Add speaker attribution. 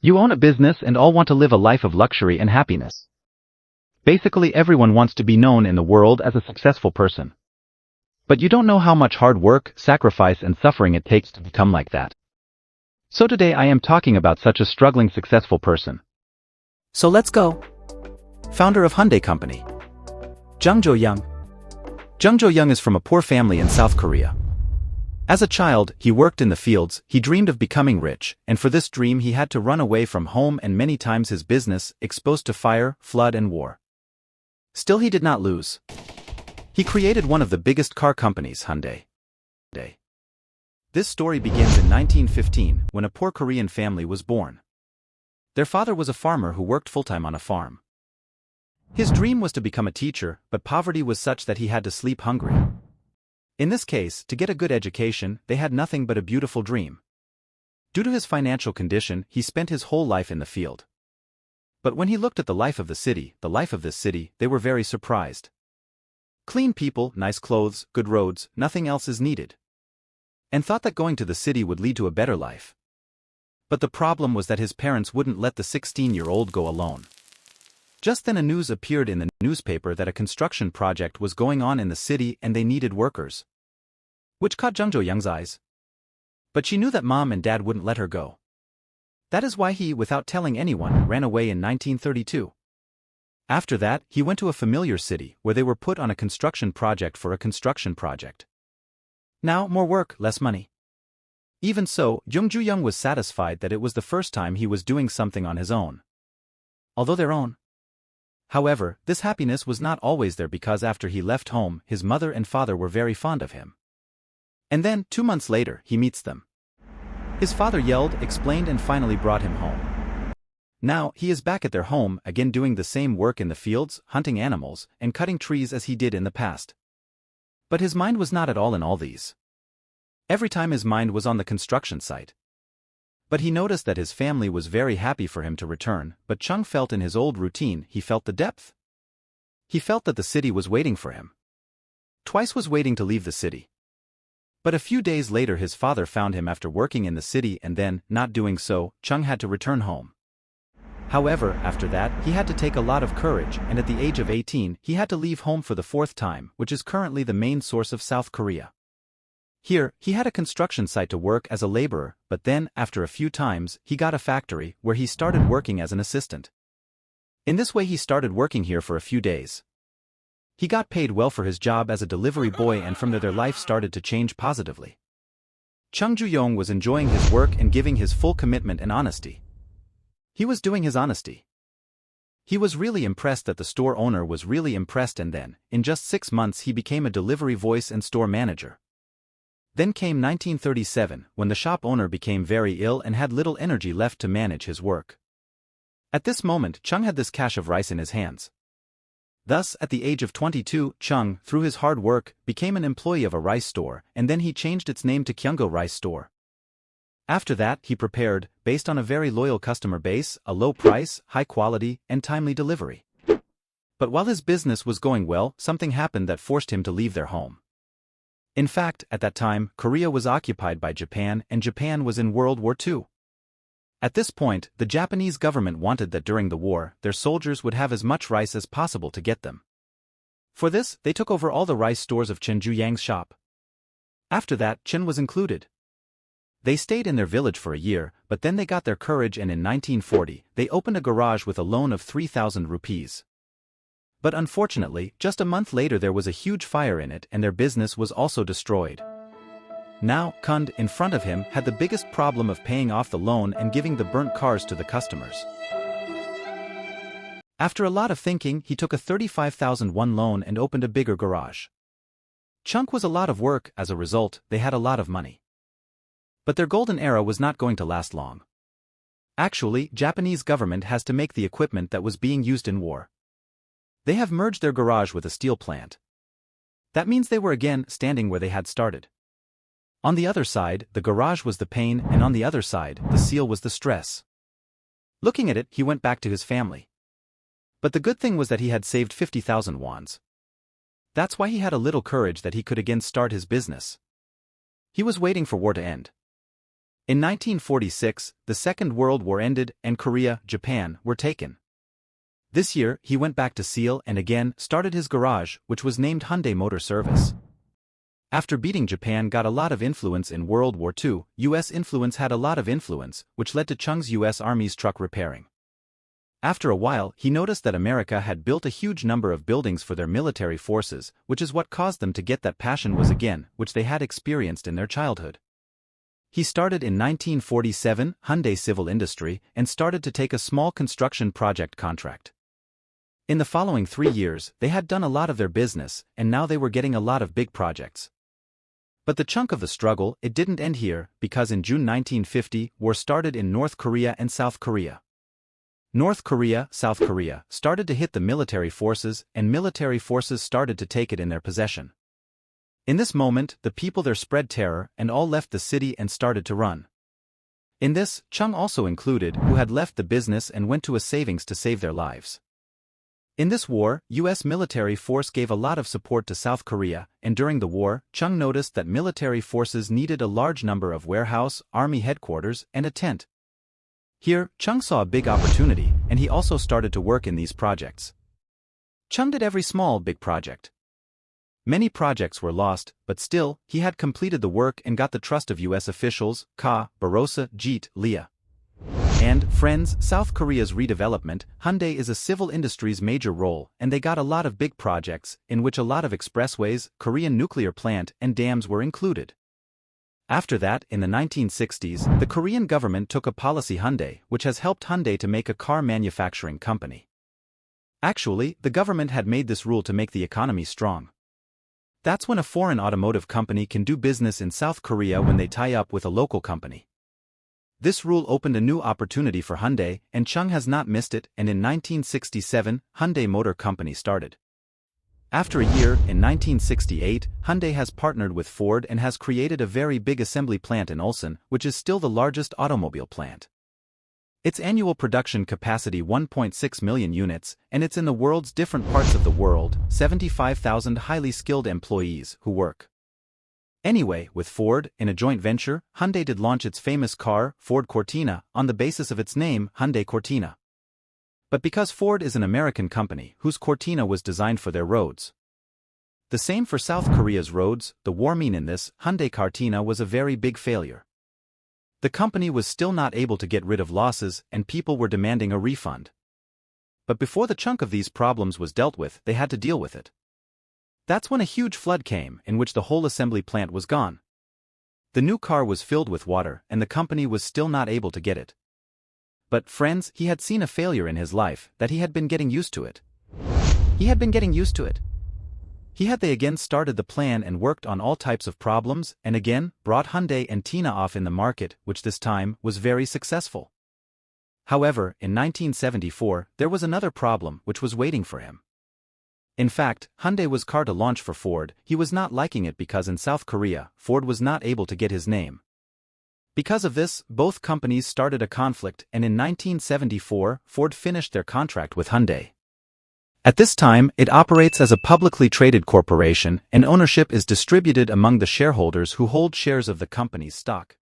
Speaker 1: You own a business and all want to live a life of luxury and happiness. Basically, everyone wants to be known in the world as a successful person. But you don't know how much hard work, sacrifice and suffering it takes to become like that. So today I am talking about such a struggling successful person.
Speaker 2: So let's go. Founder of Hyundai Company. Jung Joo-young. Jung Joo-young is from a poor family in South Korea. As a child, he worked in the fields, he dreamed of becoming rich, and for this dream he had to run away from home and many times his business, exposed to fire, flood and war. Still he did not lose. He created one of the biggest car companies, Hyundai. This story begins in 1915, when a poor Korean family was born. Their father was a farmer who worked full-time on a farm. His dream was to become a teacher, but poverty was such that he had to sleep hungry. In this case, to get a good education, they had nothing but a beautiful dream. Due to his financial condition, he spent his whole life in the field. But when he looked at the life of this city, they were very surprised. Clean people, nice clothes, good roads, nothing else is needed. And thought that going to the city would lead to a better life. But the problem was that his parents wouldn't let the 16-year-old go alone. Just then a news appeared in the newspaper that a construction project was going on in the city and they needed workers. Which caught Jung Joo-young's eyes. But she knew that mom and dad wouldn't let her go. That is why he, without telling anyone, ran away in 1932. After that, he went to a familiar city where they were put on a construction project for a construction project. Now, more work, less money. Even so, Jung Joo-young was satisfied that it was the first time he was doing something on his own. Although their own. However, this happiness was not always there because after he left home, his mother and father were very fond of him. And then, 2 months later, he meets them. His father yelled, explained and finally brought him home. Now, he is back at their home, again doing the same work in the fields, hunting animals, and cutting trees as he did in the past. But his mind was not at all in all these. Every time his mind was on the construction site. But he noticed that his family was very happy for him to return, but Chung felt in his old routine, he felt the depth. He felt that the city was waiting for him. Twice was waiting to leave the city. But a few days later his father found him after working in the city and then, not doing so, Chung had to return home. However, after that, he had to take a lot of courage and at the age of 18, he had to leave home for the 4th time, which is currently the main source of South Korea. Here, he had a construction site to work as a laborer, but then, after a few times, he got a factory where he started working as an assistant. In this way he started working here for a few days. He got paid well for his job as a delivery boy and from there their life started to change positively. Jung Joo-young was enjoying his work and giving his full commitment and honesty. He was doing his honesty. He was really impressed that the store owner was really impressed and then, in just 6 months he became a delivery voice and store manager. Then came 1937, when the shop owner became very ill and had little energy left to manage his work. At this moment, Chung had this cache of rice in his hands. Thus, at the age of 22, Chung, through his hard work, became an employee of a rice store, and then he changed its name to Kyunggo Rice Store. After that, he prepared, based on a very loyal customer base, a low price, high quality, and timely delivery. But while his business was going well, something happened that forced him to leave their home. In fact, at that time, Korea was occupied by Japan and Japan was in World War II. At this point, the Japanese government wanted that during the war, their soldiers would have as much rice as possible to get them. For this, they took over all the rice stores of Jung Joo-young's shop. After that, Chen was included. They stayed in their village for a year, but then they got their courage and in 1940, they opened a garage with a loan of 3,000 rupees. But unfortunately, just a month later there was a huge fire in it and their business was also destroyed. Now, Kund, in front of him, had the biggest problem of paying off the loan and giving the burnt cars to the customers. After a lot of thinking, he took a 35,000 won loan and opened a bigger garage. Chunk was a lot of work, as a result, they had a lot of money. But their golden era was not going to last long. Actually, Japanese government has to make the equipment that was being used in war. They have merged their garage with a steel plant. That means they were again standing where they had started. On the other side, the garage was the pain and on the other side, the seal was the stress. Looking at it, he went back to his family. But the good thing was that he had saved 50,000 wons. That's why he had a little courage that he could again start his business. He was waiting for war to end. In 1946, the Second World War ended and Korea, Japan were taken. This year, he went back to Seoul and again started his garage, which was named Hyundai Motor Service. After beating Japan got a lot of influence in World War II, US influence had a lot of influence, which led to Jung's US Army's truck repairing. After a while, he noticed that America had built a huge number of buildings for their military forces, which is what caused them to get that passion was again, which they had experienced in their childhood. He started in 1947, Hyundai Civil Industry, and started to take a small construction project contract. In the following 3 years, they had done a lot of their business, and now they were getting a lot of big projects. But the chunk of the struggle, it didn't end here, because in June 1950, war started in North Korea and South Korea. North Korea, South Korea, started to hit the military forces, and military forces started to take it in their possession. In this moment, the people there spread terror, and all left the city and started to run. In this, Jung also included, who had left the business and went to a savings to save their lives. In this war, US military force gave a lot of support to South Korea, and during the war, Jung noticed that military forces needed a large number of warehouse, army headquarters, and a tent. Here, Jung saw a big opportunity, and he also started to work in these projects. Jung did every small, big project. Many projects were lost, but still, he had completed the work and got the trust of US officials, Ka, Barossa, Jeet, Lia. And, friends, South Korea's redevelopment, Hyundai is a civil industry's major role, and they got a lot of big projects, in which a lot of expressways, Korean nuclear plant, and dams were included. After that, in the 1960s, the Korean government took a policy Hyundai, which has helped Hyundai to make a car manufacturing company. Actually, the government had made this rule to make the economy strong. That's when a foreign automotive company can do business in South Korea when they tie up with a local company. This rule opened a new opportunity for Hyundai, and Jung has not missed it, and in 1967, Hyundai Motor Company started. After a year, in 1968, Hyundai has partnered with Ford and has created a very big assembly plant in Ulsan, which is still the largest automobile plant. Its annual production capacity 1.6 million units, and it's in the world's different parts of the world, 75,000 highly skilled employees who work. Anyway, with Ford, in a joint venture, Hyundai did launch its famous car, Ford Cortina, on the basis of its name, Hyundai Cortina. But because Ford is an American company whose Cortina was designed for their roads. The same for South Korea's roads, the warming in this, Hyundai Cortina was a very big failure. The company was still not able to get rid of losses, and people were demanding a refund. But before the chunk of these problems was dealt with, they had to deal with it. That's when a huge flood came, in which the whole assembly plant was gone. The new car was filled with water, and the company was still not able to get it. But, friends, he had seen a failure in his life, that he had been getting used to it. He had they again started the plan and worked on all types of problems, and again, brought Hyundai and Tina off in the market, which this time, was very successful. However, in 1974, there was another problem which was waiting for him. In fact, Hyundai was car to launch for Ford, he was not liking it because in South Korea, Ford was not able to get his name. Because of this, both companies started a conflict, and in 1974, Ford finished their contract with Hyundai. At this time, it operates as a publicly traded corporation, and ownership is distributed among the shareholders who hold shares of the company's stock.